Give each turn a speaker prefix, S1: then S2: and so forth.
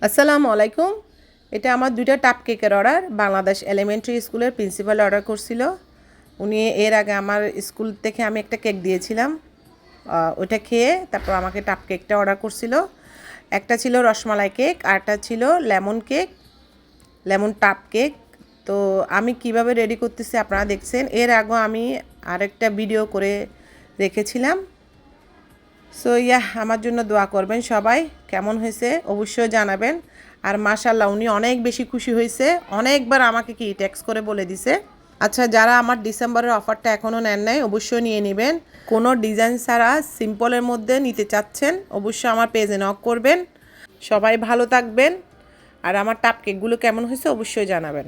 S1: আসসালামু আলাইকুম। এটা আমার 2টা টাপ কেকের অর্ডার। বাংলাদেশ এলিমেন্টারি স্কুলের প্রিন্সিপাল অর্ডার করছিল। উনি এর আগে আমার স্কুল থেকে আমি একটা কেক দিয়েছিলাম, ওইটা খেয়ে তারপর আমাকে টাপ কেকটা অর্ডার করছিল। একটা ছিল রসমালাই কেক, আরটা ছিল লেমন কেক, লেমন টাপ কেক। তো আমি কিভাবে রেডি করতেছি আপনারা দেখছেন। এর আগেও আমি আরেকটা ভিডিও করে রেখেছিলাম। সো আমার জন্য দোয়া করবেন সবাই। কেমন হয়েছে অবশ্যই জানাবেন। আর মাশাআল্লাহ উনি অনেক বেশি খুশি হয়েছে, অনেকবার আমাকে কি টেক্সট করে বলে দিছে। আচ্ছা, যারা আমার ডিসেম্বরের অফারটা এখনও নেন নাই অবশ্যই নিয়ে নেবেন। কোনো ডিজাইন ছাড়া সিম্পলের মধ্যে নিতে চাচ্ছেন অবশ্যই আমার পেজে নক করবেন। সবাই ভালো থাকবেন। আর আমার টাপ কেকগুলো কেমন হয়েছে অবশ্যই জানাবেন।